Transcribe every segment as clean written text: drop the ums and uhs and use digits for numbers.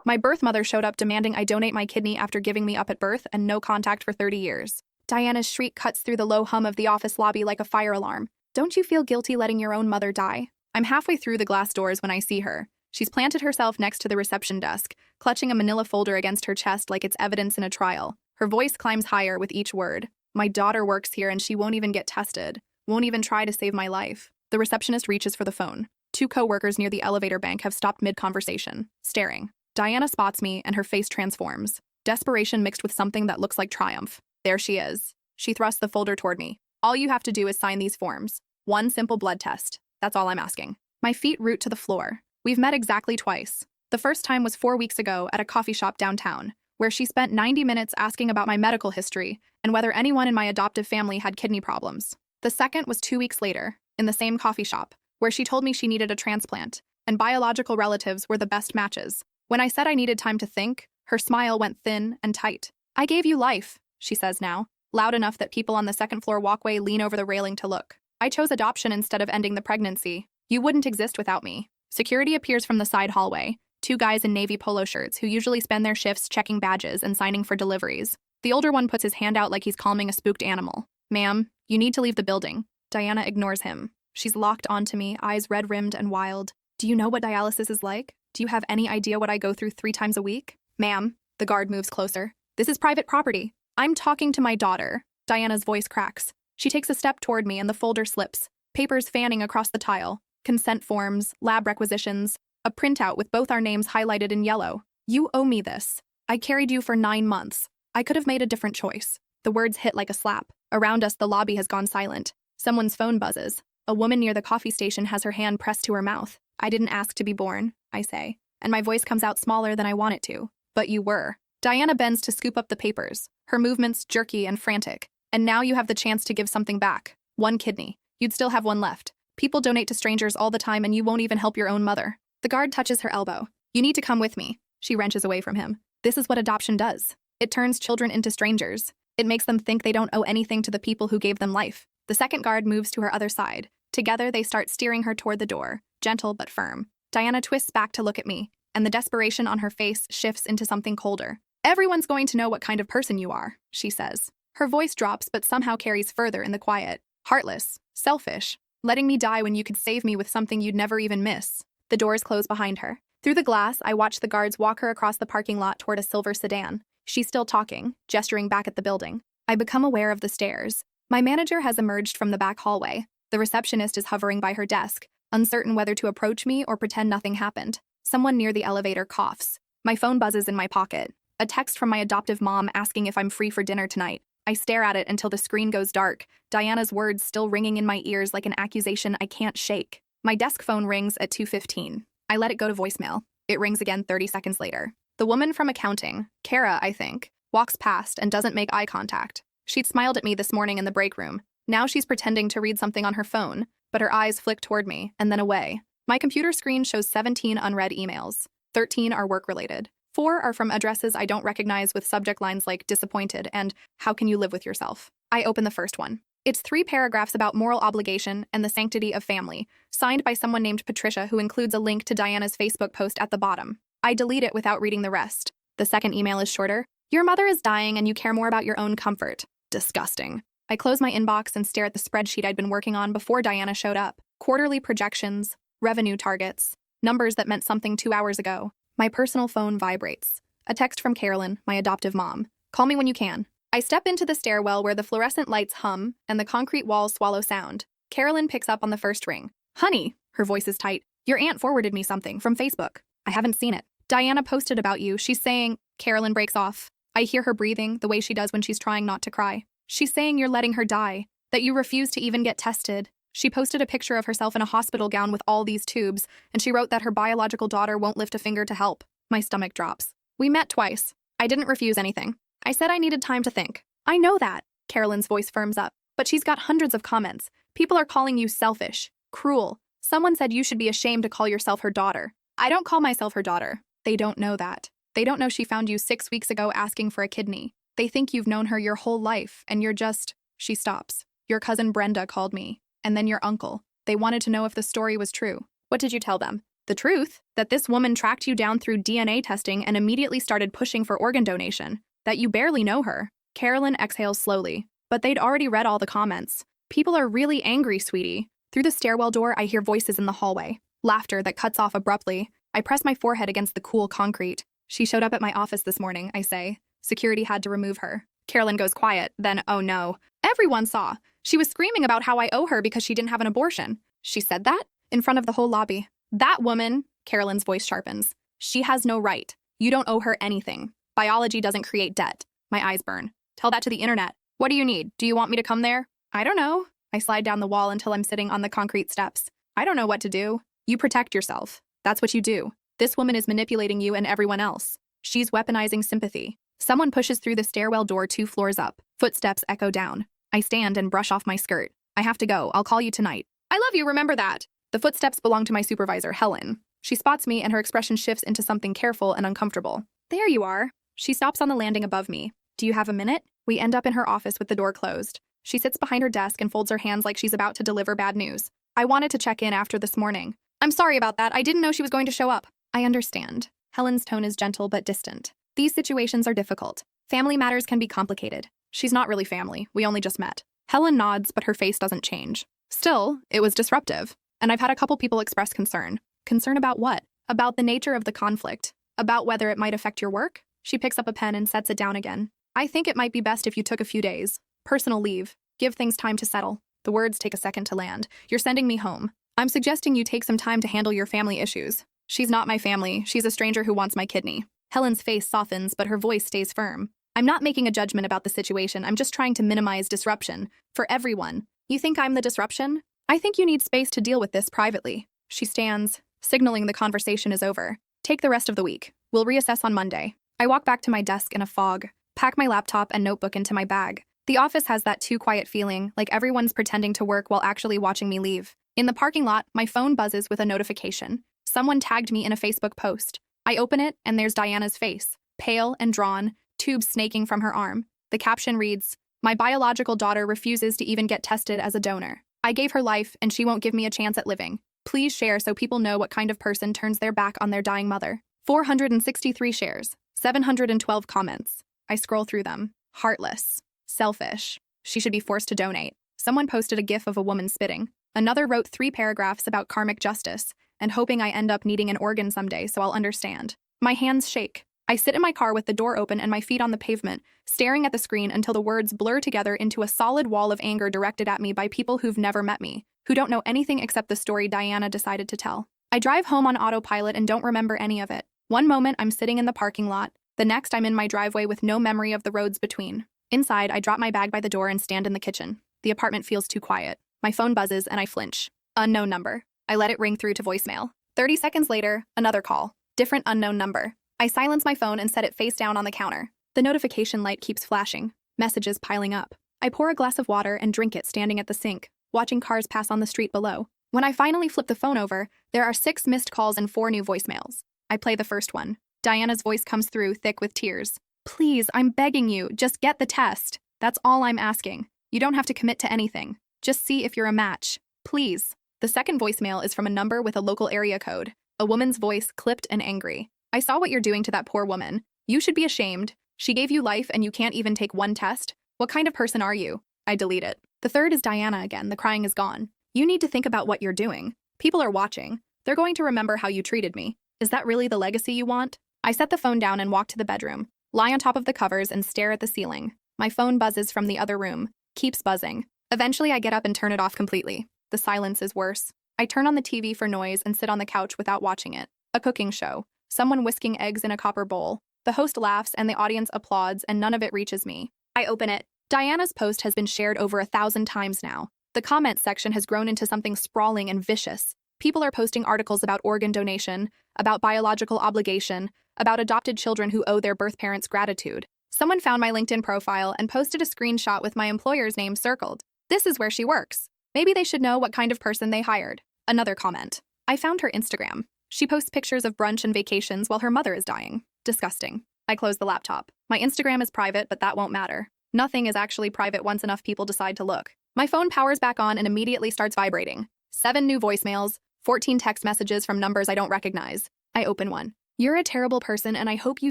My birth mother showed up demanding I donate my kidney after giving me up at birth and no contact for 30 years. Diana's shriek cuts through the low hum of the office lobby like a fire alarm. Don't you feel guilty letting your own mother die? I'm halfway through the glass doors when I see her. She's planted herself next to the reception desk, clutching a manila folder against her chest like it's evidence in a trial. Her voice climbs higher with each word. My daughter works here and she won't even get tested. Won't even try to save my life. The receptionist reaches for the phone. Two co-workers near the elevator bank have stopped mid-conversation, staring. Diana spots me and her face transforms. Desperation mixed with something that looks like triumph. There she is. She thrusts the folder toward me. All you have to do is sign these forms. One simple blood test. That's all I'm asking. My feet root to the floor. We've met exactly twice. The first time was 4 weeks ago at a coffee shop downtown, where she spent 90 minutes asking about my medical history and whether anyone in my adoptive family had kidney problems. The second was 2 weeks later, in the same coffee shop, where she told me she needed a transplant, and biological relatives were the best matches. When I said I needed time to think, her smile went thin and tight. I gave you life, she says now, loud enough that people on the second-floor walkway lean over the railing to look. I chose adoption instead of ending the pregnancy. You wouldn't exist without me. Security appears from the side hallway, 2 guys in navy polo shirts who usually spend their shifts checking badges and signing for deliveries. The older one puts his hand out like he's calming a spooked animal. Ma'am, you need to leave the building. Diana ignores him. She's locked onto me, eyes red-rimmed and wild. Do you know what dialysis is like? Do you have any idea what I go through 3 times a week? Ma'am, the guard moves closer. This is private property. I'm talking to my daughter. Diana's voice cracks. She takes a step toward me and the folder slips, papers fanning across the tile. Consent forms, lab requisitions, a printout with both our names highlighted in yellow. You owe me this. I carried you for 9 months. I could have made a different choice. The words hit like a slap. Around us, the lobby has gone silent. Someone's phone buzzes. A woman near the coffee station has her hand pressed to her mouth. I didn't ask to be born, I say, and my voice comes out smaller than I want it to. But you were. Diana bends to scoop up the papers, her movements jerky and frantic. And now you have the chance to give something back. 1 kidney. You'd still have 1 left. People donate to strangers all the time and you won't even help your own mother. The guard touches her elbow. You need to come with me. She wrenches away from him. This is what adoption does. It turns children into strangers. It makes them think they don't owe anything to the people who gave them life. The second guard moves to her other side. Together, they start steering her toward the door, gentle but firm. Diana twists back to look at me, and the desperation on her face shifts into something colder. Everyone's going to know what kind of person you are, she says. Her voice drops but somehow carries further in the quiet. Heartless. Selfish. Letting me die when you could save me with something you'd never even miss. The doors close behind her. Through the glass, I watch the guards walk her across the parking lot toward a silver sedan. She's still talking, gesturing back at the building. I become aware of the stairs. My manager has emerged from the back hallway. The receptionist is hovering by her desk, uncertain whether to approach me or pretend nothing happened. Someone near the elevator coughs. My phone buzzes in my pocket. A text from my adoptive mom asking if I'm free for dinner tonight. I stare at it until the screen goes dark, Diana's words still ringing in my ears like an accusation I can't shake. My desk phone rings at 2:15. I let it go to voicemail. It rings again 30 seconds later. The woman from accounting, Kara, I think, walks past and doesn't make eye contact. She'd smiled at me this morning in the break room. Now she's pretending to read something on her phone, but her eyes flick toward me and then away. My computer screen shows 17 unread emails. 13 are work-related. 4 are from addresses I don't recognize with subject lines like disappointed and how can you live with yourself. I open the first one. It's 3 paragraphs about moral obligation and the sanctity of family, signed by someone named Patricia who includes a link to Diana's Facebook post at the bottom. I delete it without reading the rest. The second email is shorter. Your mother is dying and you care more about your own comfort. Disgusting. I close my inbox and stare at the spreadsheet I'd been working on before Diana showed up. Quarterly projections, revenue targets, numbers that meant something 2 hours ago. My personal phone vibrates. A text from Carolyn, my adoptive mom. Call me when you can. I step into the stairwell where the fluorescent lights hum and the concrete walls swallow sound. Carolyn picks up on the first ring. Honey, her voice is tight. Your aunt forwarded me something from Facebook. I haven't seen it. Diana posted about you. She's saying, Carolyn breaks off. I hear her breathing the way she does when she's trying not to cry. She's saying you're letting her die, that you refuse to even get tested. She posted a picture of herself in a hospital gown with all these tubes, and she wrote that her biological daughter won't lift a finger to help. My stomach drops. We met twice. I didn't refuse anything. I said I needed time to think. I know that. Carolyn's voice firms up. But she's got hundreds of comments. People are calling you selfish, cruel. Someone said you should be ashamed to call yourself her daughter. I don't call myself her daughter. They don't know that. They don't know she found you 6 weeks ago asking for a kidney. They think you've known her your whole life, and you're just... She stops. Your cousin Brenda called me. And then your uncle. They wanted to know if the story was true. What did you tell them? The truth, that this woman tracked you down through DNA testing and immediately started pushing for organ donation, that you barely know her. Carolyn exhales slowly, but they'd already read all the comments. People are really angry, sweetie. Through the stairwell door, I hear voices in the hallway. Laughter that cuts off abruptly. I press my forehead against the cool concrete. She showed up at my office this morning, I say. Security had to remove her. Carolyn goes quiet, then, oh no. Everyone saw. She was screaming about how I owe her because she didn't have an abortion. She said that? In front of the whole lobby. That woman, Carolyn's voice sharpens. She has no right. You don't owe her anything. Biology doesn't create debt. My eyes burn. Tell that to the internet. What do you need? Do you want me to come there? I don't know. I slide down the wall until I'm sitting on the concrete steps. I don't know what to do. You protect yourself. That's what you do. This woman is manipulating you and everyone else. She's weaponizing sympathy. Someone pushes through the stairwell door 2 floors up. Footsteps echo down. I stand and brush off my skirt. I have to go. I'll call you tonight. I love you, remember that. The footsteps belong to my supervisor, Helen. She spots me and her expression shifts into something careful and uncomfortable. There you are. She stops on the landing above me. Do you have a minute? We end up in her office with the door closed. She sits behind her desk and folds her hands like she's about to deliver bad news. I wanted to check in after this morning. I'm sorry about that. I didn't know she was going to show up. I understand. Helen's tone is gentle but distant. These situations are difficult. Family matters can be complicated. She's not really family. We only just met. Helen nods, but her face doesn't change. Still, it was disruptive. And I've had a couple people express concern. Concern about what? About the nature of the conflict. About whether it might affect your work? She picks up a pen and sets it down again. I think it might be best if you took a few days. Personal leave. Give things time to settle. The words take a second to land. You're sending me home. I'm suggesting you take some time to handle your family issues. She's not my family. She's a stranger who wants my kidney. Helen's face softens, but her voice stays firm. I'm not making a judgment about the situation. I'm just trying to minimize disruption. For everyone. You think I'm the disruption? I think you need space to deal with this privately. She stands, signaling the conversation is over. Take the rest of the week. We'll reassess on Monday. I walk back to my desk in a fog, pack my laptop and notebook into my bag. The office has that too quiet feeling, like everyone's pretending to work while actually watching me leave. In the parking lot, my phone buzzes with a notification. Someone tagged me in a Facebook post. I open it, and there's Diana's face, pale and drawn, tubes snaking from her arm. The caption reads, "My biological daughter refuses to even get tested as a donor. I gave her life, and she won't give me a chance at living. Please share so people know what kind of person turns their back on their dying mother." 463 shares, 712 comments. I scroll through them. Heartless. Selfish. She should be forced to donate. Someone posted a gif of a woman spitting. Another wrote 3 paragraphs about karmic justice and hoping I end up needing an organ someday so I'll understand. My hands shake. I sit in my car with the door open and my feet on the pavement, staring at the screen until the words blur together into a solid wall of anger directed at me by people who've never met me, who don't know anything except the story Diana decided to tell. I drive home on autopilot and don't remember any of it. One moment I'm sitting in the parking lot, the next I'm in my driveway with no memory of the roads between. Inside, I drop my bag by the door and stand in the kitchen. The apartment feels too quiet. My phone buzzes and I flinch. Unknown number. I let it ring through to voicemail. 30 seconds later, another call. Different unknown number. I silence my phone and set it face down on the counter. The notification light keeps flashing. Messages piling up. I pour a glass of water and drink it standing at the sink, watching cars pass on the street below. When I finally flip the phone over, there are 6 missed calls and 4 new voicemails. I play the first one. Diana's voice comes through, thick with tears. "Please, I'm begging you, just get the test. That's all I'm asking. You don't have to commit to anything. Just see if you're a match. Please." The second voicemail is from a number with a local area code. A woman's voice, clipped and angry. "I saw what you're doing to that poor woman. You should be ashamed. She gave you life and you can't even take one test. What kind of person are you?" I delete it. The third is Diana again. The crying is gone. "You need to think about what you're doing. People are watching. They're going to remember how you treated me. Is that really the legacy you want?" I set the phone down and walk to the bedroom, lie on top of the covers and stare at the ceiling. My phone buzzes from the other room, keeps buzzing. Eventually, I get up and turn it off completely. The silence is worse. I turn on the TV for noise and sit on the couch without watching it. A cooking show. Someone whisking eggs in a copper bowl. The host laughs and the audience applauds and none of it reaches me. I open it. Diana's post has been shared over 1,000 times now. The comment section has grown into something sprawling and vicious. People are posting articles about organ donation, about biological obligation, about adopted children who owe their birth parents gratitude. Someone found my LinkedIn profile and posted a screenshot with my employer's name circled. "This is where she works. Maybe they should know what kind of person they hired." Another comment. I found her Instagram. She posts pictures of brunch and vacations while her mother is dying. Disgusting. I close the laptop. My Instagram is private, but that won't matter. Nothing is actually private once enough people decide to look. My phone powers back on and immediately starts vibrating. 7 new voicemails, 14 text messages from numbers I don't recognize. I open one. You're a terrible person and I hope you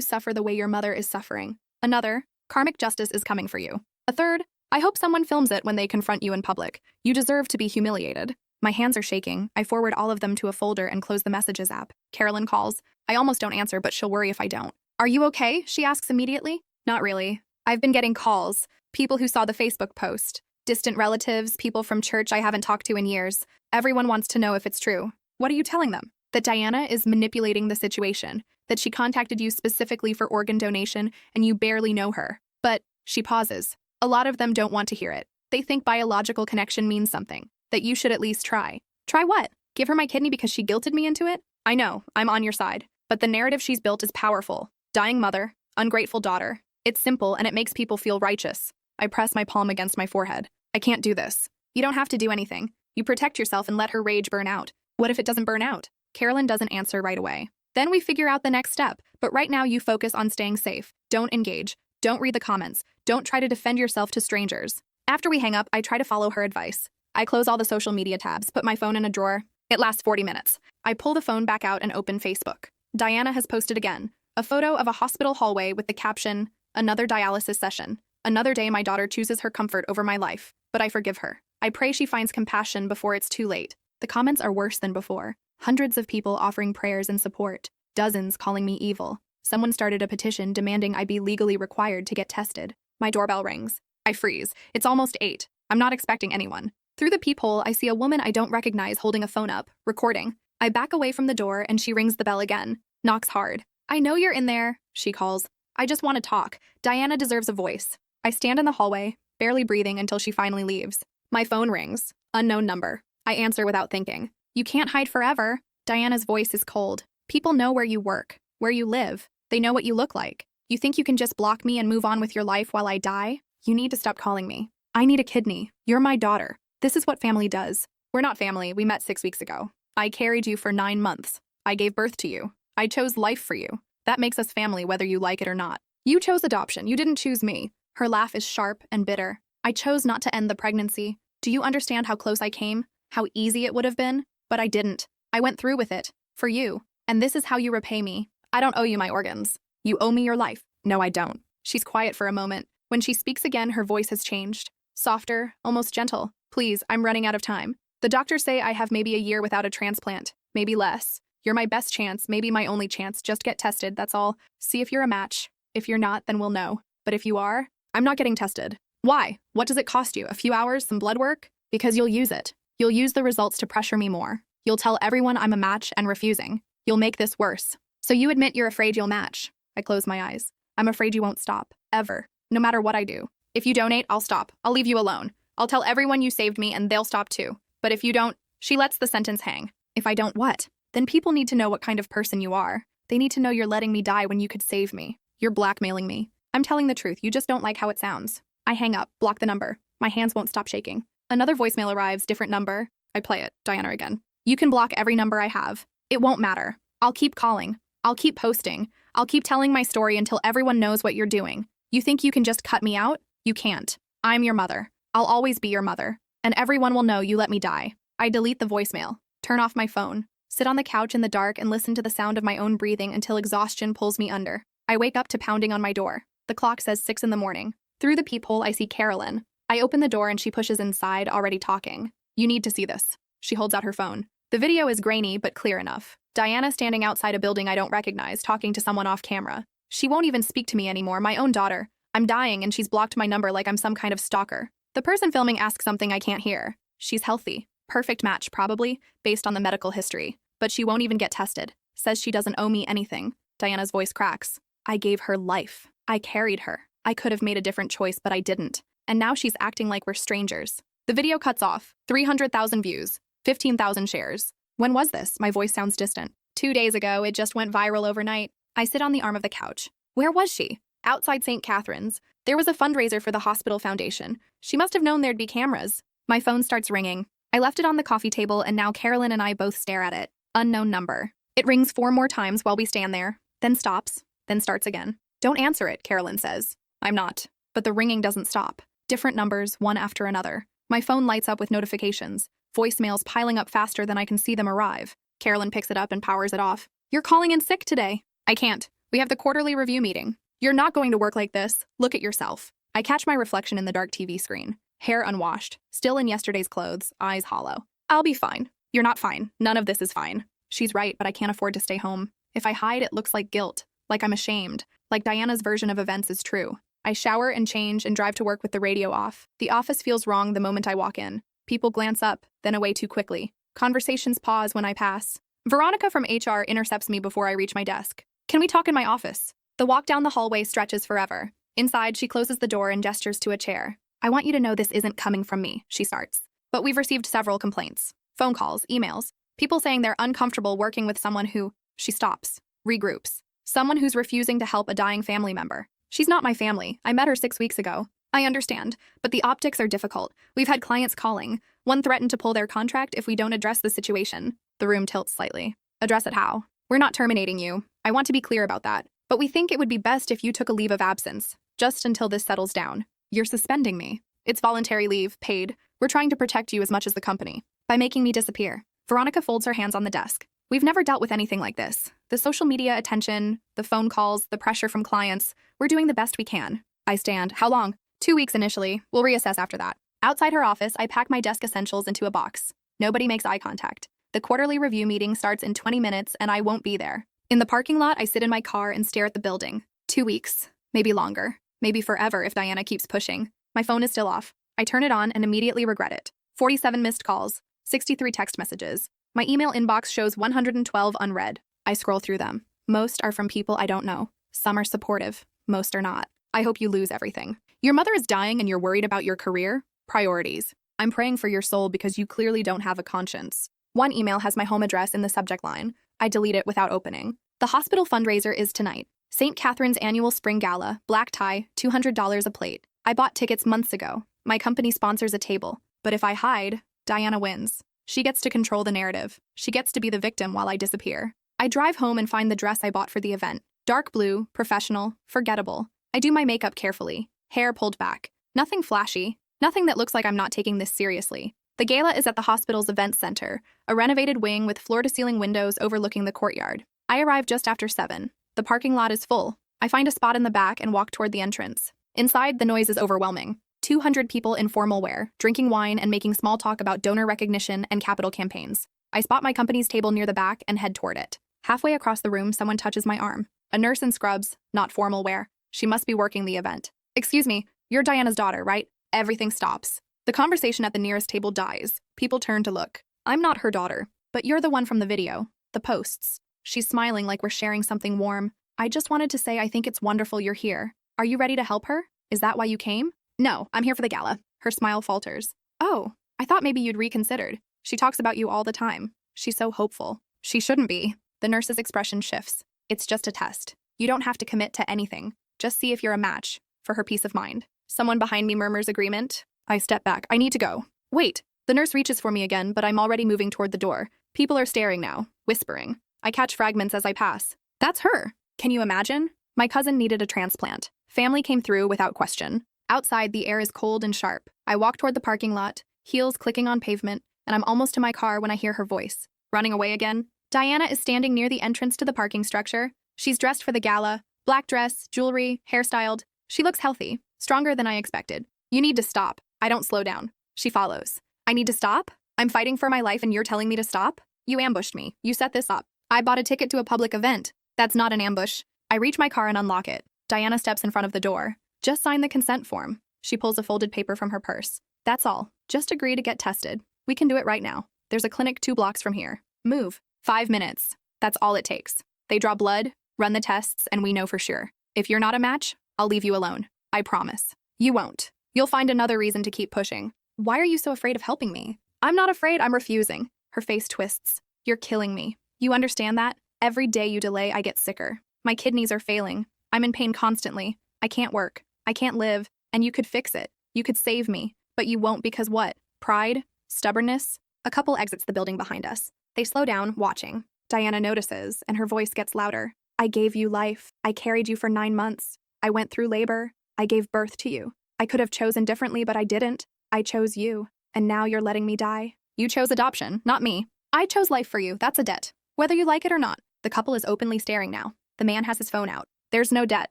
suffer the way your mother is suffering. Another, karmic justice is coming for you. A third, I hope someone films it when they confront you in public. You deserve to be humiliated. My hands are shaking. I forward all of them to a folder and close the messages app. Carolyn calls. I almost don't answer, but she'll worry if I don't. Are you okay? She asks immediately. Not really. I've been getting calls. People who saw the Facebook post. Distant relatives, people from church I haven't talked to in years. Everyone wants to know if it's true. What are you telling them? That Diana is manipulating the situation. That she contacted you specifically for organ donation and you barely know her. But, she pauses. A lot of them don't want to hear it. They think biological connection means something. That you should at least try. Try what? Give her my kidney because she guilted me into it? I know, I'm on your side. But the narrative she's built is powerful. Dying mother, ungrateful daughter. It's simple and it makes people feel righteous. I press my palm against my forehead. I can't do this. You don't have to do anything. You protect yourself and let her rage burn out. What if it doesn't burn out? Carolyn doesn't answer right away. Then we figure out the next step. But right now you focus on staying safe. Don't engage. Don't read the comments. Don't try to defend yourself to strangers. After we hang up, I try to follow her advice. I close all the social media tabs, put my phone in a drawer. It lasts 40 minutes. I pull the phone back out and open Facebook. Diana has posted again. A photo of a hospital hallway with the caption, "Another dialysis session. Another day my daughter chooses her comfort over my life, but I forgive her. I pray she finds compassion before it's too late." The comments are worse than before. Hundreds of people offering prayers and support. Dozens calling me evil. Someone started a petition demanding I be legally required to get tested. My doorbell rings. I freeze. It's almost 8. I'm not expecting anyone. Through the peephole, I see a woman I don't recognize holding a phone up, recording. I back away from the door and she rings the bell again. Knocks hard. "I know you're in there," she calls. "I just want to talk. Diana deserves a voice." I stand in the hallway, barely breathing until she finally leaves. My phone rings. Unknown number. I answer without thinking. "You can't hide forever." Diana's voice is cold. "People know where you work, where you live. They know what you look like. You think you can just block me and move on with your life while I die? You need to stop calling me. I need a kidney. You're my daughter. This is what family does." "We're not family. We met 6 weeks ago. I carried you for 9 months. I gave birth to you. I chose life for you. That makes us family whether you like it or not. You chose adoption. You didn't choose me." Her laugh is sharp and bitter. "I chose not to end the pregnancy. Do you understand how close I came? How easy it would have been? But I didn't. I went through with it. For you. And this is how you repay me. I don't owe you my organs. You owe me your life." "No, I don't." She's quiet for a moment. When she speaks again, her voice has changed. Softer, almost gentle. "Please, I'm running out of time. The doctors say I have maybe a year without a transplant. Maybe less. You're my best chance, maybe my only chance. Just get tested, that's all. See if you're a match. If you're not, then we'll know. But if you are, I'm not getting tested." "Why? What does it cost you? A few hours, some blood work?" "Because you'll use it. You'll use the results to pressure me more. You'll tell everyone I'm a match and refusing. You'll make this worse. So you admit you're afraid you'll match." I close my eyes. "I'm afraid you won't stop. Ever. No matter what I do. If you donate, I'll stop. I'll leave you alone. I'll tell everyone you saved me and they'll stop too. But if you don't," she lets the sentence hang. "If I don't what? Then people need to know what kind of person you are. They need to know you're letting me die when you could save me. You're blackmailing me. I'm telling the truth, you just don't like how it sounds." I hang up, block the number. My hands won't stop shaking. Another voicemail arrives, different number. I play it, Diana again. "You can block every number I have. It won't matter. I'll keep calling. I'll keep posting. I'll keep telling my story until everyone knows what you're doing. You think you can just cut me out? You can't. I'm your mother. I'll always be your mother. And everyone will know you let me die." I delete the voicemail, turn off my phone, sit on the couch in the dark and listen to the sound of my own breathing until exhaustion pulls me under. I wake up to pounding on my door. The clock says 6 in the morning. Through the peephole, I see Carolyn. I open the door and she pushes inside, already talking. "You need to see this." She holds out her phone. The video is grainy, but clear enough. Diana standing outside a building I don't recognize, talking to someone off camera. She won't even speak to me anymore, my own daughter. I'm dying and she's blocked my number like I'm some kind of stalker. The person filming asks something I can't hear. She's healthy. Perfect match, probably, based on the medical history. But she won't even get tested. Says she doesn't owe me anything. Diana's voice cracks. "I gave her life. I carried her. I could have made a different choice, but I didn't. And now she's acting like we're strangers." The video cuts off. 300,000 views. 15,000 shares. When was this? My voice sounds distant. 2 days ago, it just went viral overnight. I sit on the arm of the couch. Where was she? Outside St. Catherine's. There was a fundraiser for the hospital foundation. She must have known there'd be cameras. My phone starts ringing. I left it on the coffee table and now Carolyn and I both stare at it. Unknown number. It rings 4 more times while we stand there, then stops, then starts again. "Don't answer it," Carolyn says. I'm not. But the ringing doesn't stop. Different numbers, one after another. My phone lights up with notifications. Voicemails piling up faster than I can see them arrive. Carolyn picks it up and powers it off. You're calling in sick today. I can't. We have the quarterly review meeting. You're not going to work like this. Look at yourself. I catch my reflection in the dark TV screen. Hair unwashed, still in yesterday's clothes, eyes hollow. I'll be fine. You're not fine. None of this is fine. She's right, but I can't afford to stay home. If I hide, it looks like guilt, like I'm ashamed, like Diana's version of events is true. I shower and change and drive to work with the radio off. The office feels wrong the moment I walk in. People glance up, then away too quickly. Conversations pause when I pass. Veronica from HR intercepts me before I reach my desk. Can we talk in my office? The walk down the hallway stretches forever. Inside, she closes the door and gestures to a chair. I want you to know this isn't coming from me, she starts. But we've received several complaints. Phone calls, emails. People saying they're uncomfortable working with someone who, she stops, regroups. Someone who's refusing to help a dying family member. She's not my family. I met her 6 weeks ago. I understand, but the optics are difficult. We've had clients calling. One threatened to pull their contract if we don't address the situation. The room tilts slightly. Address it how? We're not terminating you. I want to be clear about that. But we think it would be best if you took a leave of absence, just until this settles down. You're suspending me. It's voluntary leave, paid. We're trying to protect you as much as the company. By making me disappear. Veronica folds her hands on the desk. We've never dealt with anything like this. The social media attention, the phone calls, the pressure from clients. We're doing the best we can. I stand. How long? 2 weeks initially. We'll reassess after that. Outside her office, I pack my desk essentials into a box. Nobody makes eye contact. The quarterly review meeting starts in 20 minutes, and I won't be there. In the parking lot, I sit in my car and stare at the building. 2 weeks. Maybe longer. Maybe forever if Diana keeps pushing. My phone is still off. I turn it on and immediately regret it. 47 missed calls. 63 text messages. My email inbox shows 112 unread. I scroll through them. Most are from people I don't know. Some are supportive. Most are not. I hope you lose everything. Your mother is dying and you're worried about your career? Priorities. I'm praying for your soul because you clearly don't have a conscience. One email has my home address in the subject line. I delete it without opening. The hospital fundraiser is tonight. St. Catherine's annual spring gala, black tie, $200 a plate. I bought tickets months ago. My company sponsors a table. But if I hide, Diana wins. She gets to control the narrative. She gets to be the victim while I disappear. I drive home and find the dress I bought for the event. Dark blue, professional, forgettable. I do my makeup carefully. Hair pulled back. Nothing flashy. Nothing that looks like I'm not taking this seriously. The gala is at the hospital's event center, a renovated wing with floor-to-ceiling windows overlooking the courtyard. I arrive just after 7. The parking lot is full. I find a spot in the back and walk toward the entrance. Inside, the noise is overwhelming. 200 people in formal wear, drinking wine and making small talk about donor recognition and capital campaigns. I spot my company's table near the back and head toward it. Halfway across the room, someone touches my arm. A nurse in scrubs, not formal wear. She must be working the event. Excuse me, you're Diana's daughter, right? Everything stops. The conversation at the nearest table dies. People turn to look. I'm not her daughter, but you're the one from the video. The posts. She's smiling like we're sharing something warm. I just wanted to say I think it's wonderful you're here. Are you ready to help her? Is that why you came? No, I'm here for the gala. Her smile falters. Oh, I thought maybe you'd reconsidered. She talks about you all the time. She's so hopeful. She shouldn't be. The nurse's expression shifts. It's just a test. You don't have to commit to anything. Just see if you're a match, for her peace of mind. Someone behind me murmurs agreement. I step back. I need to go. Wait. The nurse reaches for me again, but I'm already moving toward the door. People are staring now, whispering. I catch fragments as I pass. That's her. Can you imagine? My cousin needed a transplant. Family came through without question. Outside, the air is cold and sharp. I walk toward the parking lot, heels clicking on pavement, and I'm almost to my car when I hear her voice. Running away again? Diana is standing near the entrance to the parking structure. She's dressed for the gala, black dress, jewelry, hairstyled. She looks healthy, stronger than I expected. You need to stop. I don't slow down. She follows. I need to stop? I'm fighting for my life and you're telling me to stop? You ambushed me. You set this up. I bought a ticket to a public event. That's not an ambush. I reach my car and unlock it. Diana steps in front of the door. Just sign the consent form. She pulls a folded paper from her purse. That's all. Just agree to get tested. We can do it right now. There's a clinic 2 blocks from here. Move. 5 minutes. That's all it takes. They draw blood, run the tests, and we know for sure. If you're not a match, I'll leave you alone. I promise. You won't. You'll find another reason to keep pushing. Why are you so afraid of helping me? I'm not afraid, I'm refusing. Her face twists. You're killing me. You understand that? Every day you delay, I get sicker. My kidneys are failing. I'm in pain constantly. I can't work. I can't live. And you could fix it. You could save me. But you won't because what? Pride? Stubbornness? A couple exits the building behind us. They slow down, watching. Diana notices, and her voice gets louder. I gave you life. I carried you for 9 months. I went through labor. I gave birth to you. I could have chosen differently, but I didn't. I chose you. And now you're letting me die. You chose adoption, not me. I chose life for you, that's a debt. Whether you like it or not. The couple is openly staring now. The man has his phone out. There's no debt.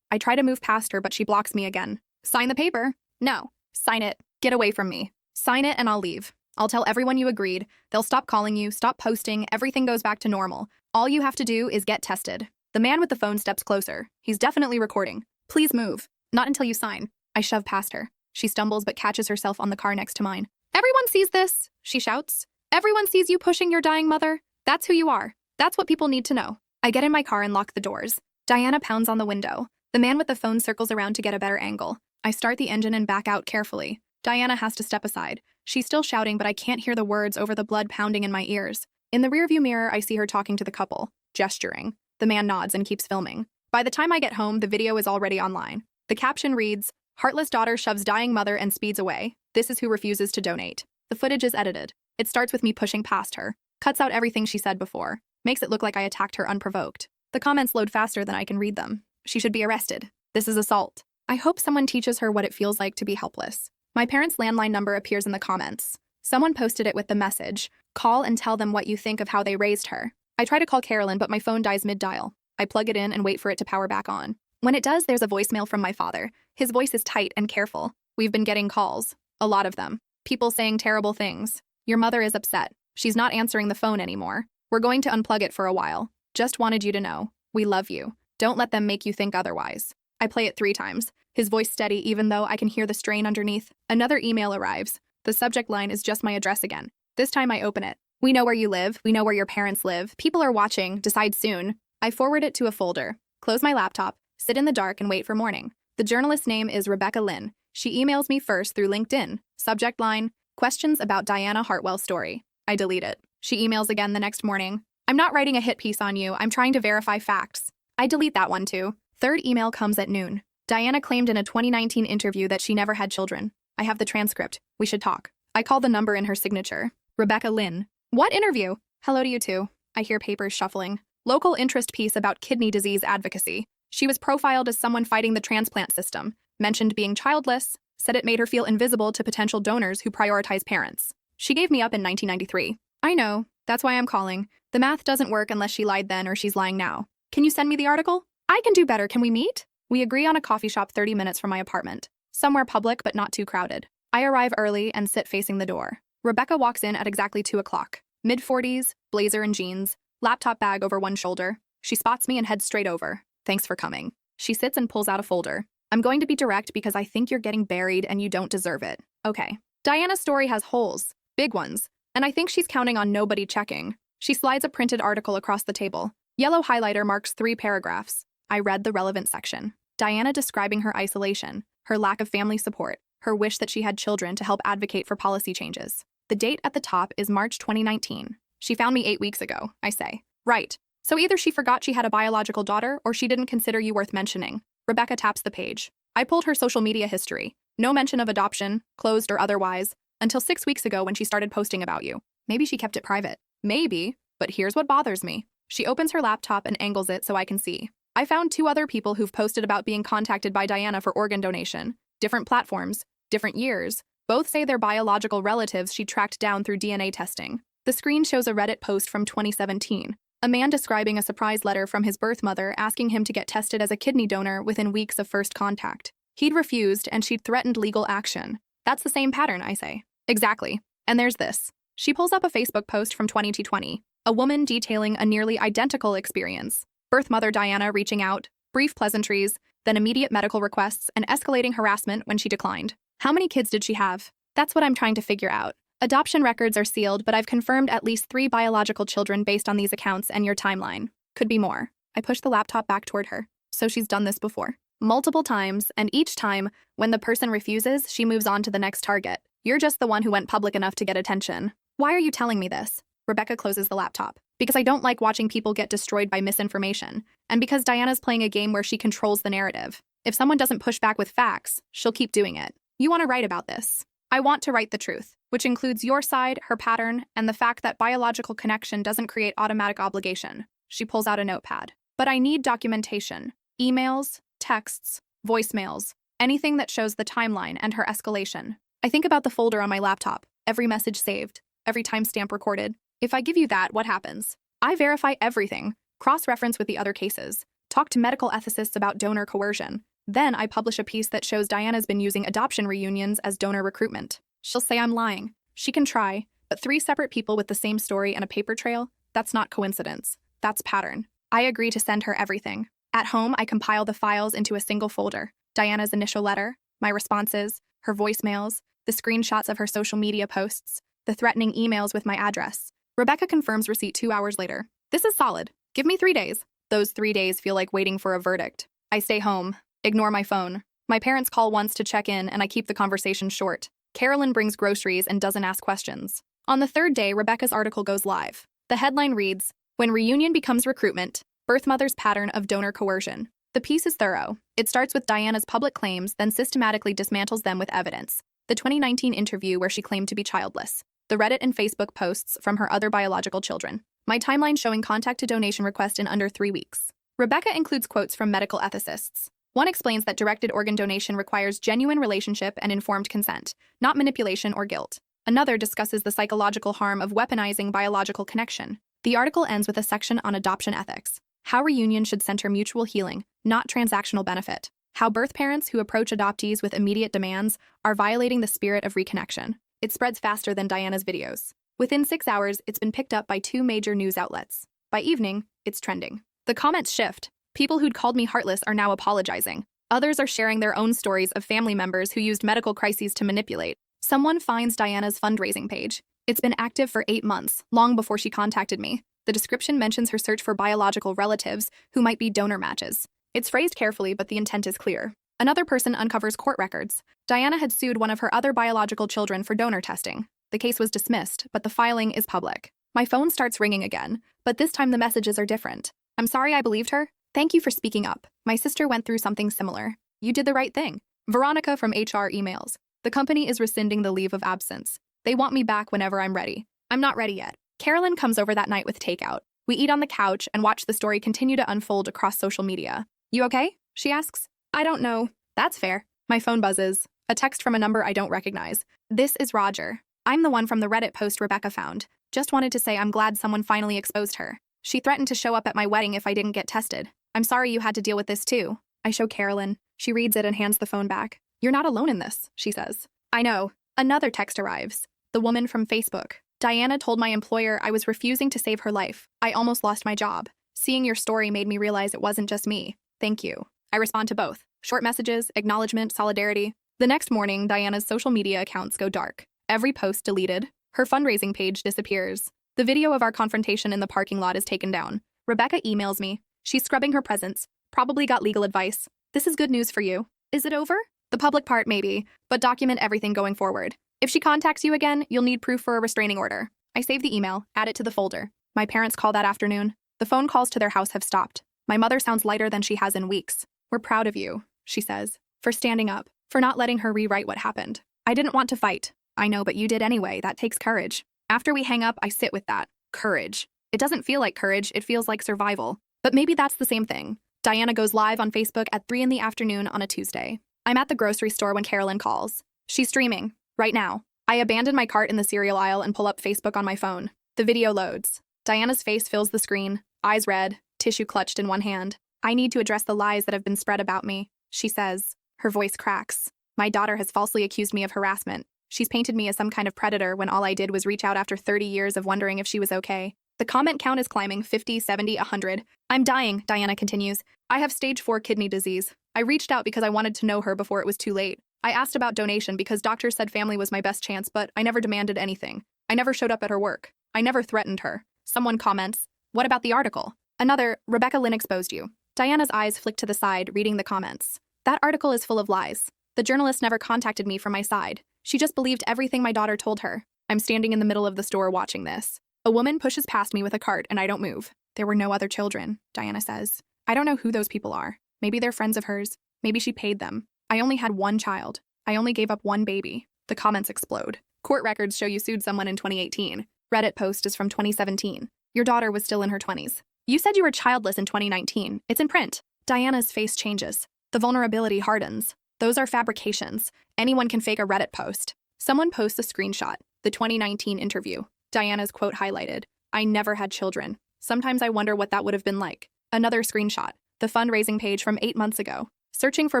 I try to move past her, but she blocks me again. Sign the paper. No. Sign it. Get away from me. Sign it and I'll leave. I'll tell everyone you agreed. They'll stop calling you, stop posting, everything goes back to normal. All you have to do is get tested. The man with the phone steps closer. He's definitely recording. Please move. Not until you sign. I shove past her. She stumbles but catches herself on the car next to mine. Everyone sees this, she shouts. Everyone sees you pushing your dying mother. That's who you are. That's what people need to know. I get in my car and lock the doors. Diana pounds on the window. The man with the phone circles around to get a better angle. I start the engine and back out carefully. Diana has to step aside. She's still shouting, but I can't hear the words over the blood pounding in my ears. In the rearview mirror, I see her talking to the couple, gesturing. The man nods and keeps filming. By the time I get home, the video is already online. The caption reads, "Heartless daughter shoves dying mother and speeds away. This is who refuses to donate." The footage is edited. It starts with me pushing past her, cuts out everything she said before, makes it look like I attacked her unprovoked. The comments load faster than I can read them. She should be arrested. This is assault. I hope someone teaches her what it feels like to be helpless. My parents' landline number appears in the comments. Someone posted it with the message, "Call and tell them what you think of how they raised her." I try to call Carolyn, but my phone dies mid-dial. I plug it in and wait for it to power back on. When it does, there's a voicemail from my father. His voice is tight and careful. We've been getting calls. A lot of them. People saying terrible things. Your mother is upset. She's not answering the phone anymore. We're going to unplug it for a while. Just wanted you to know. We love you. Don't let them make you think otherwise. I play it 3 times. His voice steady even though I can hear the strain underneath. Another email arrives. The subject line is just my address again. This time I open it. "We know where you live. We know where your parents live. People are watching. Decide soon." I forward it to a folder. Close my laptop. Sit in the dark and wait for morning. The journalist's name is Rebecca Lynn. She emails me first through LinkedIn. Subject line, "Questions about Diana Hartwell's story." I delete it. She emails again the next morning. "I'm not writing a hit piece on you. I'm trying to verify facts." I delete that one too. Third email comes at noon. Diana claimed in a 2019 interview that she never had children. I have the transcript. We should talk. I call the number in her signature. Rebecca Lynn. "What interview?" "Hello to you too." I hear papers shuffling. "Local interest piece about kidney disease advocacy. She was profiled as someone fighting the transplant system, mentioned being childless, said it made her feel invisible to potential donors who prioritize parents. She gave me up in 1993. I know. That's why I'm calling. The math doesn't work unless she lied then or she's lying now. Can you send me the article? I can do better. Can we meet?" We agree on a coffee shop 30 minutes from my apartment. Somewhere public but not too crowded. I arrive early and sit facing the door. Rebecca walks in at exactly 2 o'clock. Mid-40s, blazer and jeans, laptop bag over one shoulder. She spots me and heads straight over. "Thanks for coming." She sits and pulls out a folder. "I'm going to be direct because I think you're getting buried and you don't deserve it." Okay. Diana's story has holes. Big ones. And I think she's counting on nobody checking. She slides a printed article across the table. Yellow highlighter marks 3 paragraphs. I read the relevant section. Diana describing her isolation, her lack of family support, her wish that she had children to help advocate for policy changes. The date at the top is March 2019. She found me 8 weeks ago, I say. Right. So either she forgot she had a biological daughter or she didn't consider you worth mentioning. Rebecca taps the page. I pulled her social media history. No mention of adoption, closed or otherwise, until 6 weeks ago when she started posting about you. Maybe she kept it private. Maybe, but here's what bothers me. She opens her laptop and angles it so I can see. I found 2 other people who've posted about being contacted by Diana for organ donation. Different platforms, different years. Both say they're biological relatives she tracked down through DNA testing. The screen shows a Reddit post from 2017. A man describing a surprise letter from his birth mother asking him to get tested as a kidney donor within weeks of first contact. He'd refused and she'd threatened legal action. That's the same pattern, I say. Exactly. And there's this. She pulls up a Facebook post from 2020. A woman detailing a nearly identical experience. Birth mother Diana reaching out, brief pleasantries, then immediate medical requests and escalating harassment when she declined. How many kids did she have? That's what I'm trying to figure out. Adoption records are sealed, but I've confirmed at least 3 biological children based on these accounts and your timeline. Could be more. I push the laptop back toward her. So she's done this before. Multiple times, and each time, when the person refuses, she moves on to the next target. You're just the one who went public enough to get attention. Why are you telling me this? Rebecca closes the laptop. Because I don't like watching people get destroyed by misinformation, and because Diana's playing a game where she controls the narrative. If someone doesn't push back with facts, she'll keep doing it. You want to write about this. I want to write the truth, which includes your side, her pattern, and the fact that biological connection doesn't create automatic obligation. She pulls out a notepad. But I need documentation. Emails, texts, voicemails, anything that shows the timeline and her escalation. I think about the folder on my laptop, every message saved, every timestamp recorded. If I give you that, what happens? I verify everything, cross-reference with the other cases, talk to medical ethicists about donor coercion. Then I publish a piece that shows Diana's been using adoption reunions as donor recruitment. She'll say I'm lying. She can try, but 3 separate people with the same story and a paper trail? That's not coincidence. That's pattern. I agree to send her everything. At home, I compile the files into a single folder. Diana's initial letter, my responses, her voicemails, the screenshots of her social media posts, the threatening emails with my address. Rebecca confirms receipt 2 hours later. This is solid. Give me 3 days. Those 3 days feel like waiting for a verdict. I stay home, ignore my phone. My parents call once to check in, and I keep the conversation short. Carolyn brings groceries and doesn't ask questions. On the 3rd day, Rebecca's article goes live. The headline reads, "When Reunion Becomes Recruitment, Birth Mother's Pattern of Donor Coercion." The piece is thorough. It starts with Diana's public claims, then systematically dismantles them with evidence. The 2019 interview where she claimed to be childless. The Reddit and Facebook posts from her other biological children. My timeline showing contact to donation request in under 3 weeks. Rebecca includes quotes from medical ethicists. One explains that directed organ donation requires genuine relationship and informed consent, not manipulation or guilt. Another discusses the psychological harm of weaponizing biological connection. The article ends with a section on adoption ethics. How reunion should center mutual healing, not transactional benefit. How birth parents who approach adoptees with immediate demands are violating the spirit of reconnection. It spreads faster than Diana's videos. Within 6 hours, it's been picked up by 2 major news outlets. By evening, it's trending. The comments shift. People who'd called me heartless are now apologizing. Others are sharing their own stories of family members who used medical crises to manipulate. Someone finds Diana's fundraising page. It's been active for 8 months, long before she contacted me. The description mentions her search for biological relatives who might be donor matches. It's phrased carefully, but the intent is clear. Another person uncovers court records. Diana had sued one of her other biological children for donor testing. The case was dismissed, but the filing is public. My phone starts ringing again, but this time the messages are different. I'm sorry I believed her. Thank you for speaking up. My sister went through something similar. You did the right thing. Veronica from HR emails. The company is rescinding the leave of absence. They want me back whenever I'm ready. I'm not ready yet. Carolyn comes over that night with takeout. We eat on the couch and watch the story continue to unfold across social media. You okay? She asks. I don't know. That's fair. My phone buzzes. A text from a number I don't recognize. This is Roger. I'm the one from the Reddit post Rebecca found. Just wanted to say I'm glad someone finally exposed her. She threatened to show up at my wedding if I didn't get tested. I'm sorry you had to deal with this too. I show Carolyn. She reads it and hands the phone back. You're not alone in this, she says. I know. Another text arrives. The woman from Facebook. Diana told my employer I was refusing to save her life. I almost lost my job. Seeing your story made me realize it wasn't just me. Thank you. I respond to both. Short messages, acknowledgement, solidarity. The next morning, Diana's social media accounts go dark. Every post deleted. Her fundraising page disappears. The video of our confrontation in the parking lot is taken down. Rebecca emails me. She's scrubbing her presence. Probably got legal advice. This is good news for you. Is it over? The public part, maybe, but document everything going forward. If she contacts you again, you'll need proof for a restraining order. I save the email, add it to the folder. My parents call that afternoon. The phone calls to their house have stopped. My mother sounds lighter than she has in weeks. We're proud of you, she says, for standing up, for not letting her rewrite what happened. I didn't want to fight. I know, but you did anyway. That takes courage. After we hang up, I sit with that. Courage. It doesn't feel like courage, it feels like survival. But maybe that's the same thing. Diana goes live on Facebook at 3 in the afternoon on a Tuesday. I'm at the grocery store when Carolyn calls. She's streaming. Right now. I abandon my cart in the cereal aisle and pull up Facebook on my phone. The video loads. Diana's face fills the screen, eyes red, tissue clutched in one hand. I need to address the lies that have been spread about me, she says. Her voice cracks. My daughter has falsely accused me of harassment. She's painted me as some kind of predator when all I did was reach out after 30 years of wondering if she was okay. The comment count is climbing 50, 70, 100. I'm dying, Diana continues. I have stage 4 kidney disease. I reached out because I wanted to know her before it was too late. I asked about donation because doctors said family was my best chance, but I never demanded anything. I never showed up at her work. I never threatened her. Someone comments, what about the article? Another, Rebecca Lynn exposed you. Diana's eyes flick to the side, reading the comments. That article is full of lies. The journalist never contacted me from my side. She just believed everything my daughter told her. I'm standing in the middle of the store watching this. A woman pushes past me with a cart and I don't move. There were no other children, Diana says. I don't know who those people are. Maybe they're friends of hers. Maybe she paid them. I only had one child. I only gave up one baby. The comments explode. Court records show you sued someone in 2018. Reddit post is from 2017. Your daughter was still in her 20s. You said you were childless in 2019. It's in print. Diana's face changes. The vulnerability hardens. Those are fabrications. Anyone can fake a Reddit post. Someone posts a screenshot. The 2019 interview. Diana's quote highlighted. I never had children. Sometimes I wonder what that would have been like. Another screenshot. The fundraising page from 8 months ago. Searching for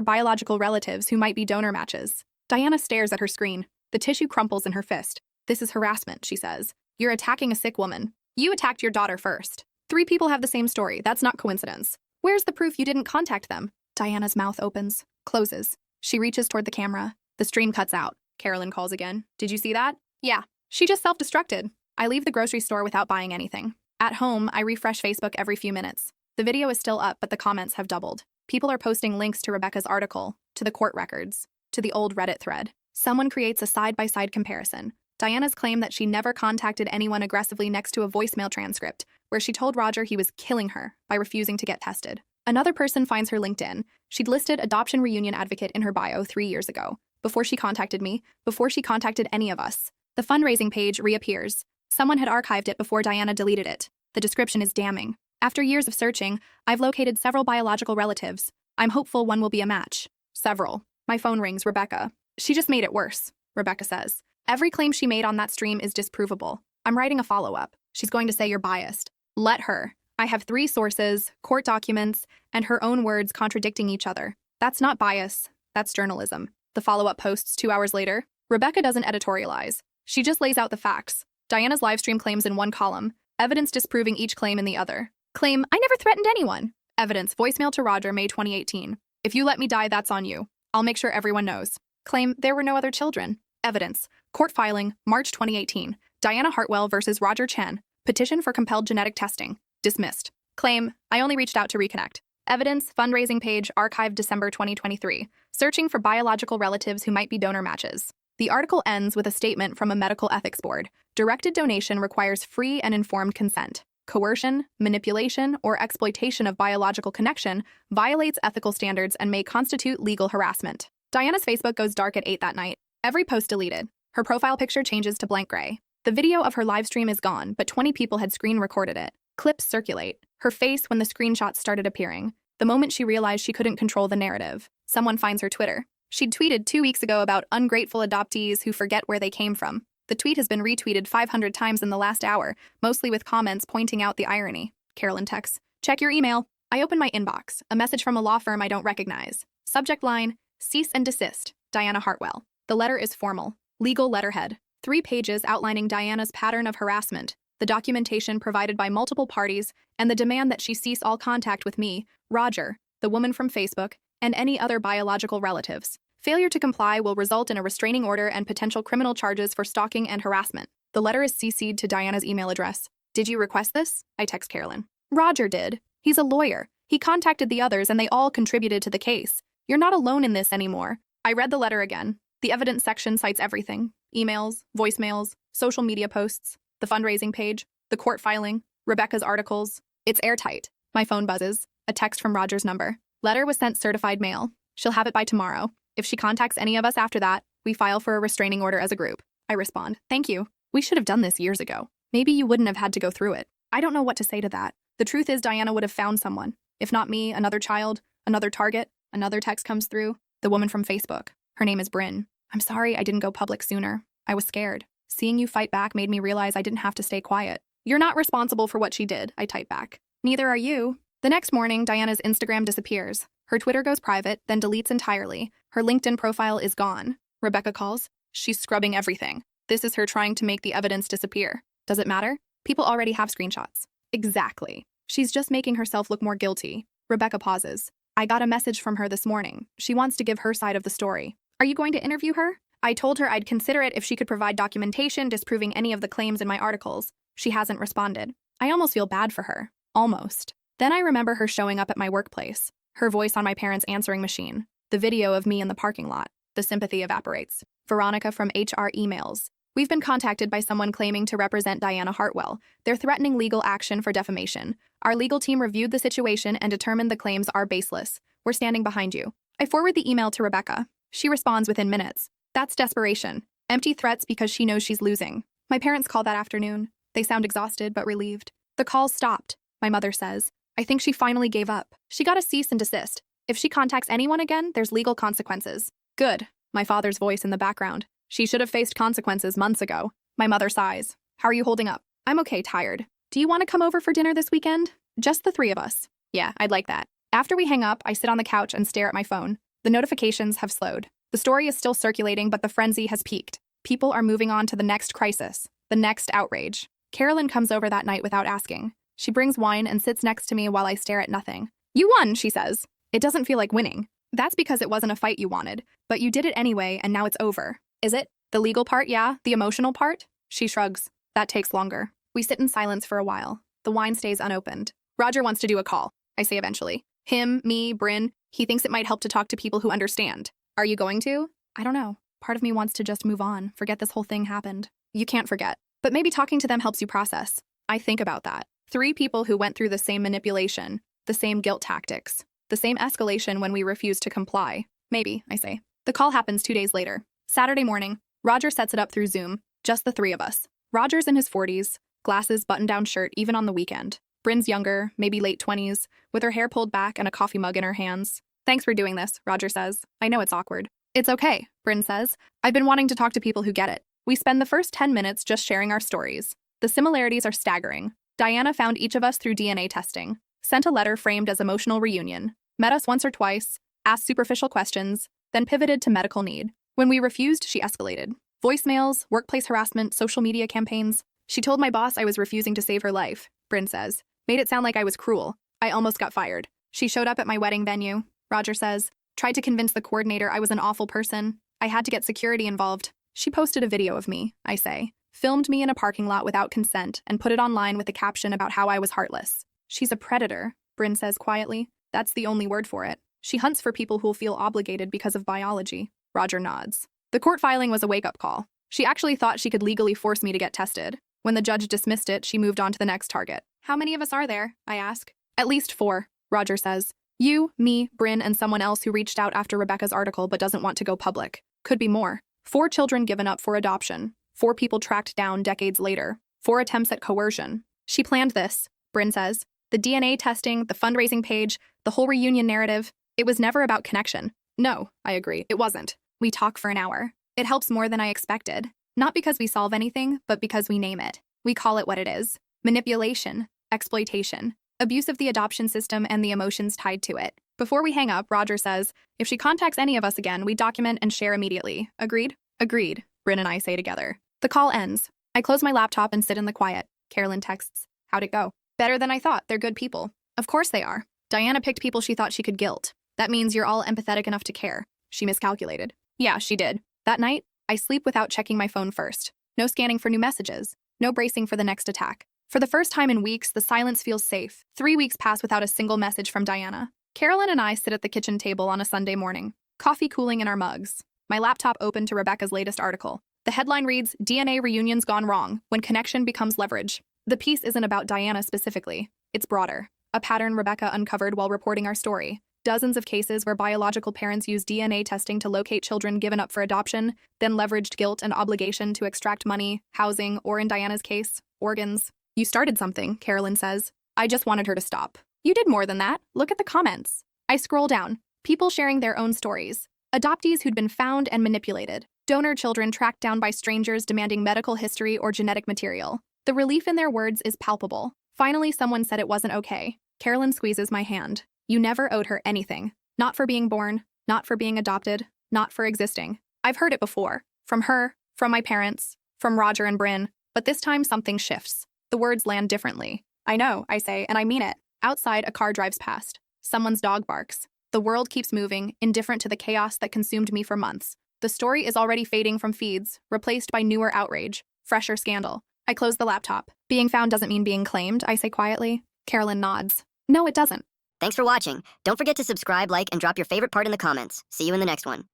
biological relatives who might be donor matches. Diana stares at her screen. The tissue crumples in her fist. This is harassment, she says. You're attacking a sick woman. You attacked your daughter first. 3 people have the same story. That's not coincidence. Where's the proof you didn't contact them? Diana's mouth opens, closes. She reaches toward the camera. The stream cuts out. Carolyn calls again. Did you see that? Yeah. She just self-destructed. I leave the grocery store without buying anything. At home, I refresh Facebook every few minutes. The video is still up, but the comments have doubled. People are posting links to Rebecca's article, to the court records, to the old Reddit thread. Someone creates a side-by-side comparison. Diana's claim that she never contacted anyone aggressively next to a voicemail transcript, where she told Roger he was killing her by refusing to get tested. Another person finds her LinkedIn. She'd listed adoption reunion advocate in her bio 3 years ago, before she contacted me, before she contacted any of us. The fundraising page reappears. Someone had archived it before Diana deleted it. The description is damning. After years of searching, I've located several biological relatives. I'm hopeful one will be a match. Several. My phone rings, Rebecca. She just made it worse, Rebecca says. Every claim she made on that stream is disprovable. I'm writing a follow-up. She's going to say you're biased. Let her. I have 3 sources, court documents, and her own words contradicting each other. That's not bias. That's journalism. The follow-up posts 2 hours later. Rebecca doesn't editorialize. She just lays out the facts. Diana's livestream claims in one column, evidence disproving each claim in the other. Claim, I never threatened anyone. Evidence, voicemail to Roger, May 2018. If you let me die, that's on you. I'll make sure everyone knows. Claim, there were no other children. Evidence, court filing, March 2018. Diana Hartwell versus Roger Chen. Petition for compelled genetic testing. Dismissed. Claim, I only reached out to reconnect. Evidence, fundraising page, archived December 2023. Searching for biological relatives who might be donor matches. The article ends with a statement from a medical ethics board. Directed donation requires free and informed consent. Coercion, manipulation, or exploitation of biological connection violates ethical standards and may constitute legal harassment. Diana's Facebook goes dark at 8 that night. Every post deleted. Her profile picture changes to blank gray. The video of her live stream is gone, but 20 people had screen recorded it. Clips circulate. Her face when the screenshots started appearing. The moment she realized she couldn't control the narrative. Someone finds her Twitter. She'd tweeted 2 weeks ago about ungrateful adoptees who forget where they came from. The tweet has been retweeted 500 times in the last hour, mostly with comments pointing out the irony. Carolyn texts, check your email. I open my inbox, a message from a law firm I don't recognize. Subject line, cease and desist, Diana Hartwell. The letter is formal. Legal letterhead. 3 pages outlining Diana's pattern of harassment, the documentation provided by multiple parties, and the demand that she cease all contact with me, Roger, the woman from Facebook, and any other biological relatives. Failure to comply will result in a restraining order and potential criminal charges for stalking and harassment. The letter is CC'd to Diana's email address. Did you request this? I text Carolyn. Roger did. He's a lawyer. He contacted the others and they all contributed to the case. You're not alone in this anymore. I read the letter again. The evidence section cites everything. Emails, voicemails, social media posts, the fundraising page, the court filing, Rebecca's articles. It's airtight. My phone buzzes. A text from Roger's number. Letter was sent certified mail. She'll have it by tomorrow. If she contacts any of us after that, we file for a restraining order as a group. I respond, thank you. We should have done this years ago. Maybe you wouldn't have had to go through it. I don't know what to say to that. The truth is Diana would have found someone. If not me, another child, another target. Another text comes through. The woman from Facebook. Her name is Bryn. I'm sorry I didn't go public sooner. I was scared. Seeing you fight back made me realize I didn't have to stay quiet. You're not responsible for what she did, I type back. Neither are you. The next morning, Diana's Instagram disappears. Her Twitter goes private, then deletes entirely. Her LinkedIn profile is gone. Rebecca calls. She's scrubbing everything. This is her trying to make the evidence disappear. Does it matter? People already have screenshots. Exactly. She's just making herself look more guilty. Rebecca pauses. I got a message from her this morning. She wants to give her side of the story. Are you going to interview her? I told her I'd consider it if she could provide documentation disproving any of the claims in my articles. She hasn't responded. I almost feel bad for her. Almost. Then I remember her showing up at my workplace. Her voice on my parents' answering machine. The video of me in the parking lot. The sympathy evaporates. Veronica from HR emails. We've been contacted by someone claiming to represent Diana Hartwell. They're threatening legal action for defamation. Our legal team reviewed the situation and determined the claims are baseless. We're standing behind you. I forward the email to Rebecca. She responds within minutes. That's desperation. Empty threats because she knows she's losing. My parents call that afternoon. They sound exhausted but relieved. The call stopped. My mother says, I think she finally gave up. She got a cease and desist. If she contacts anyone again, there's legal consequences. Good. My father's voice in the background. She should have faced consequences months ago. My mother sighs. How are you holding up? I'm okay, tired. Do you want to come over for dinner this weekend? Just the three of us. Yeah, I'd like that. After we hang up, I sit on the couch and stare at my phone. The notifications have slowed. The story is still circulating, but the frenzy has peaked. People are moving on to the next crisis, the next outrage. Carolyn comes over that night without asking. She brings wine and sits next to me while I stare at nothing. You won, she says. It doesn't feel like winning. That's because it wasn't a fight you wanted, but you did it anyway, and now it's over. Is it? The legal part, yeah? The emotional part? She shrugs. That takes longer. We sit in silence for a while. The wine stays unopened. Roger wants to do a call, I say eventually. Him, me, Bryn, he thinks it might help to talk to people who understand. Are you going to? I don't know. Part of me wants to just move on, forget this whole thing happened. You can't forget. But maybe talking to them helps you process. I think about that. 3 people who went through the same manipulation, the same guilt tactics, the same escalation when we refused to comply. Maybe, I say. The call happens 2 days later. Saturday morning, Roger sets it up through Zoom, just the 3 of us. Roger's in his 40s, glasses, button-down shirt even on the weekend. Bryn's younger, maybe late 20s, with her hair pulled back and a coffee mug in her hands. Thanks for doing this, Roger says. I know it's awkward. It's okay, Bryn says. I've been wanting to talk to people who get it. We spend the first 10 minutes just sharing our stories. The similarities are staggering. Diana found each of us through DNA testing, sent a letter framed as emotional reunion, met us once or twice, asked superficial questions, then pivoted to medical need. When we refused, she escalated. Voicemails, workplace harassment, social media campaigns. She told my boss I was refusing to save her life, Bryn says. Made it sound like I was cruel. I almost got fired. She showed up at my wedding venue, Roger says. Tried to convince the coordinator I was an awful person. I had to get security involved. She posted a video of me, I say. Filmed me in a parking lot without consent and put it online with a caption about how I was heartless. She's a predator, Bryn says quietly. That's the only word for it. She hunts for people who'll feel obligated because of biology. Roger nods. The court filing was a wake-up call. She actually thought she could legally force me to get tested. When the judge dismissed it, she moved on to the next target. How many of us are there? I ask. At least 4, Roger says. You, me, Bryn, and someone else who reached out after Rebecca's article but doesn't want to go public. Could be more. 4 children given up for adoption. 4 people tracked down decades later. 4 attempts at coercion. She planned this, Bryn says. The DNA testing, the fundraising page, the whole reunion narrative. It was never about connection. No, I agree, it wasn't. We talk for an hour. It helps more than I expected. Not because we solve anything, but because we name it. We call it what it is. Manipulation, exploitation, abuse of the adoption system and the emotions tied to it. Before we hang up, Roger says, if she contacts any of us again, we document and share immediately. Agreed? Agreed, Bryn and I say together. The call ends. I close my laptop and sit in the quiet. Carolyn texts, how'd it go? Better than I thought. They're good people. Of course they are. Diana picked people she thought she could guilt. That means you're all empathetic enough to care. She miscalculated. Yeah, she did. That night, I sleep without checking my phone first. No scanning for new messages. No bracing for the next attack. For the first time in weeks, the silence feels safe. 3 weeks pass without a single message from Diana. Carolyn and I sit at the kitchen table on a Sunday morning, coffee cooling in our mugs. My laptop open to Rebecca's latest article. The headline reads, DNA reunions gone wrong, when connection becomes leverage. The piece isn't about Diana specifically. It's broader. A pattern Rebecca uncovered while reporting our story. Dozens of cases where biological parents used DNA testing to locate children given up for adoption, then leveraged guilt and obligation to extract money, housing, or in Diana's case, organs. You started something, Carolyn says. I just wanted her to stop. You did more than that. Look at the comments. I scroll down. People sharing their own stories. Adoptees who'd been found and manipulated. Donor children tracked down by strangers demanding medical history or genetic material. The relief in their words is palpable. Finally, someone said it wasn't okay. Carolyn squeezes my hand. You never owed her anything. Not for being born, not for being adopted, not for existing. I've heard it before. From her, from my parents, from Roger and Bryn, but this time something shifts. The words land differently. I know, I say, and I mean it. Outside, a car drives past. Someone's dog barks. The world keeps moving, indifferent to the chaos that consumed me for months. The story is already fading from feeds, replaced by newer outrage, fresher scandal. I close the laptop. Being found doesn't mean being claimed, I say quietly. Carolyn nods. No, it doesn't. Thanks for watching. Don't forget to subscribe, like, and drop your favorite part in the comments. See you in the next one.